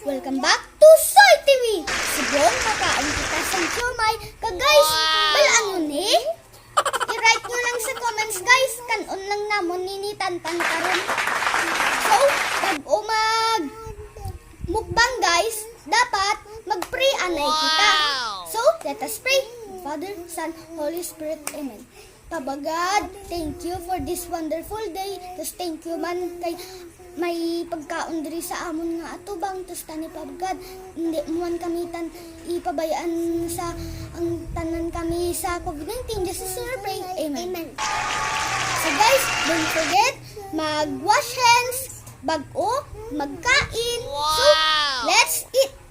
Welcome back to Soy TV! Siguro makaon kita sa siomay. Guys, balaan mo ni? I-write nyo lang sa comments guys. Kanon lang namon ninitantan karon. So, bago mag mukbang guys, dapat mag-pray anay kita. So, let us pray. Father, Son, Holy Spirit, Amen. Papa God, thank you for this wonderful day. Tapos thank you man kay may pagkaon diri sa amon nga atubang. Tapos tani Papa God, hindi mo man kami ipabayaan sa ang tanan kami sa COVID-19. Just as we pray. Amen. So guys, don't forget, mag-wash hands, bago, magkain. So, let's eat.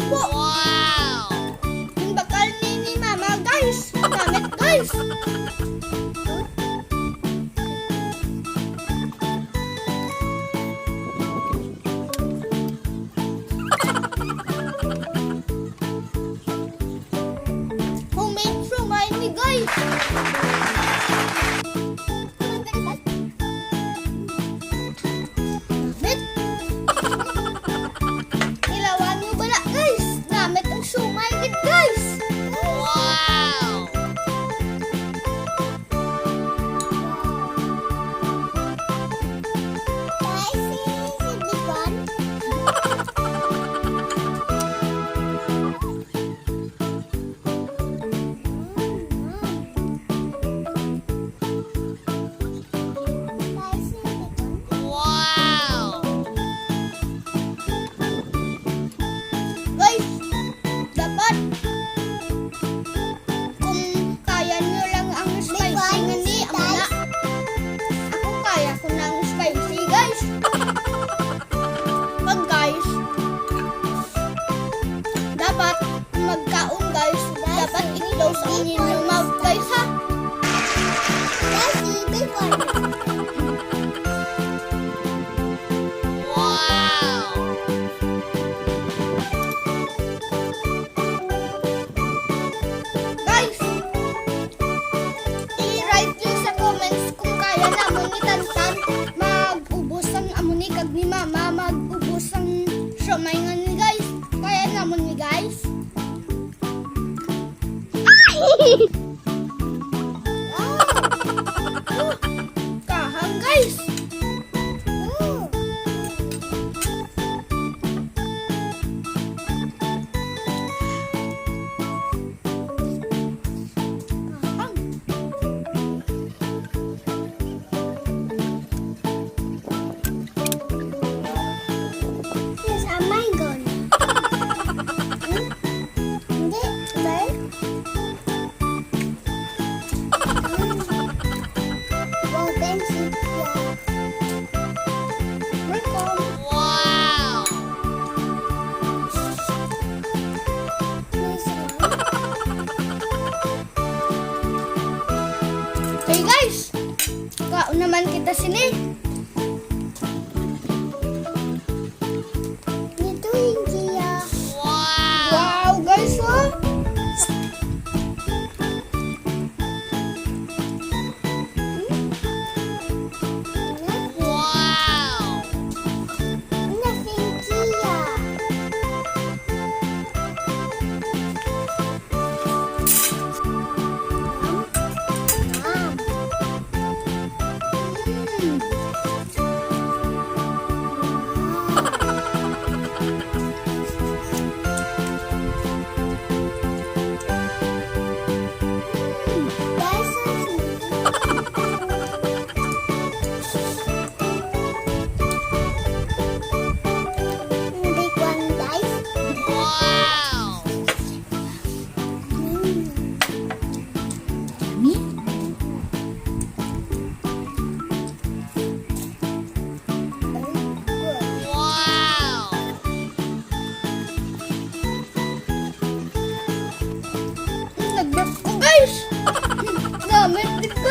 Wow! Yung bakal ni Mama, guys. Gamit, guys. Homemade siomai ni, guys. Siomai gid guys. Wow. Guys, is it big one? Wow. Guys, dapat kung kaya nyo lang ang spicy ngani amuna. Ako kaya ko ng spicy guys. Pag guys, dapat magkaon guys. Dapat i-close ang inyong mouth guys ha. Ni Mama mag-ubos ang siomai nga ni guys. Kaya namon ni guys. Ay! Kahang guys.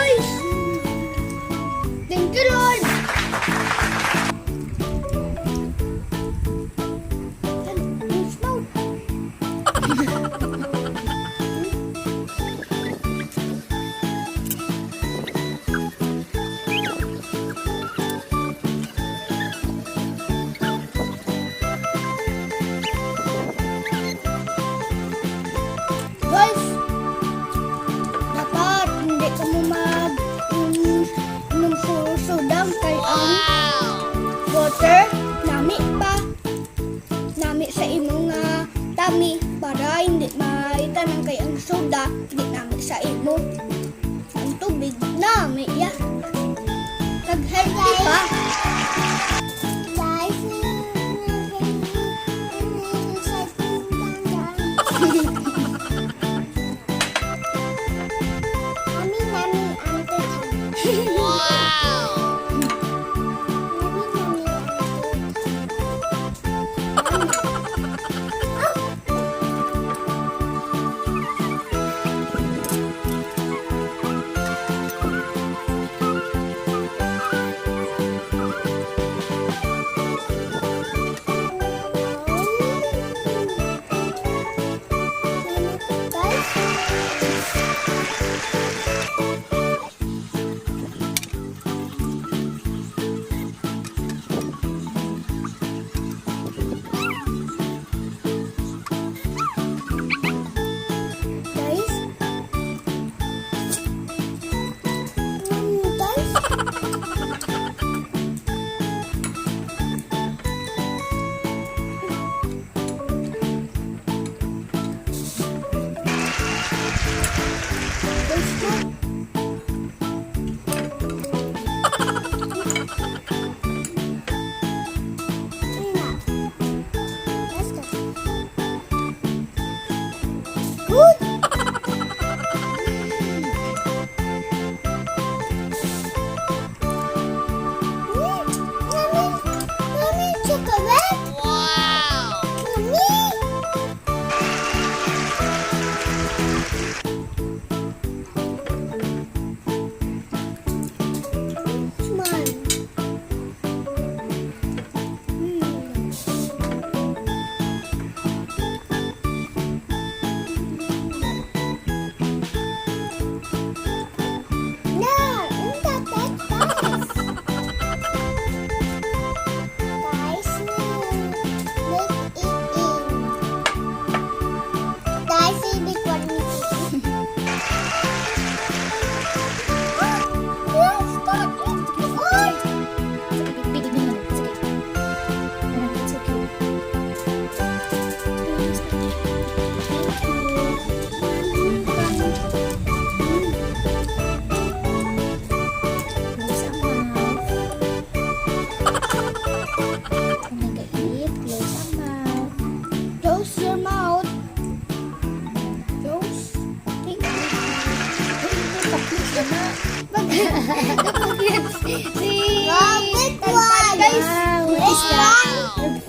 guys. Thank you, Lord. Guys, dapat hindi ka mo inom sudang kay ang water nami pa. Nami sa imo nga tami para hindi maitanang kay ang soda, hindi nami sa imo. Ang tubig nami ya. Kag-healthy pa. Guys,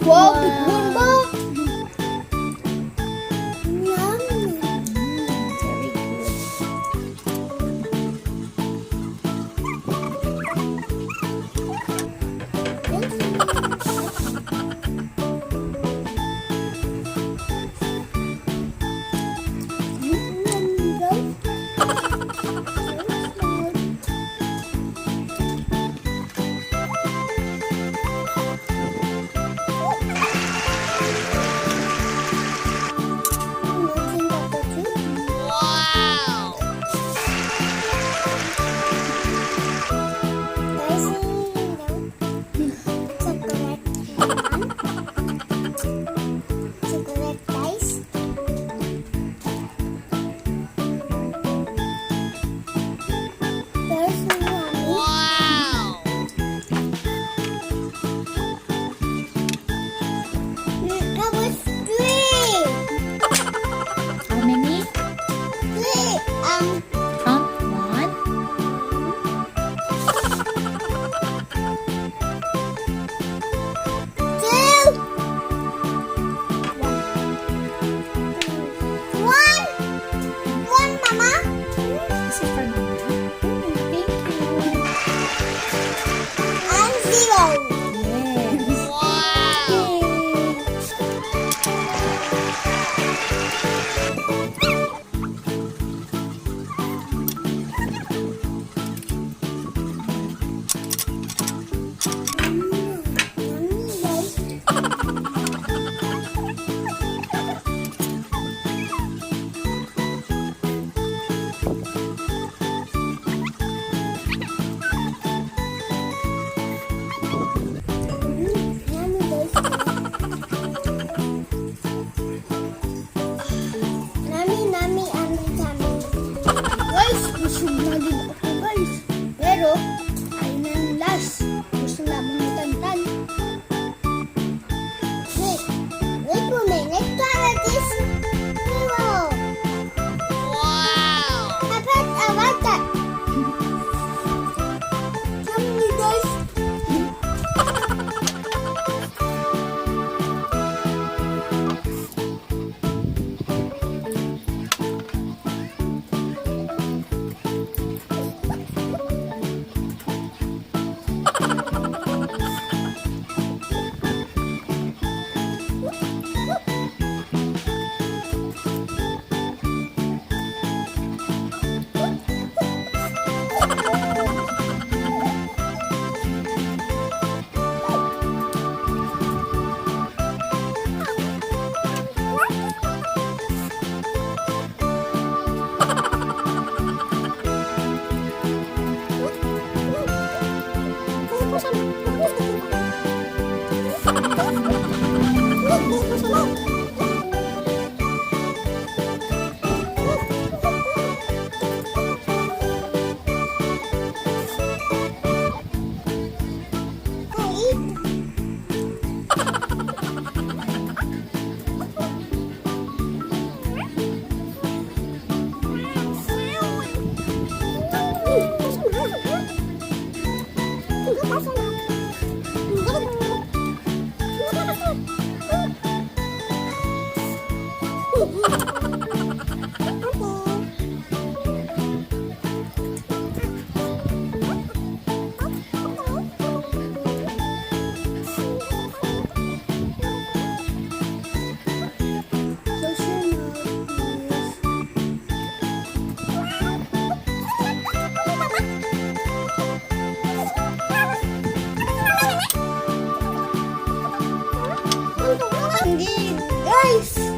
Wow, big one ba? Very good. Hindi, guys.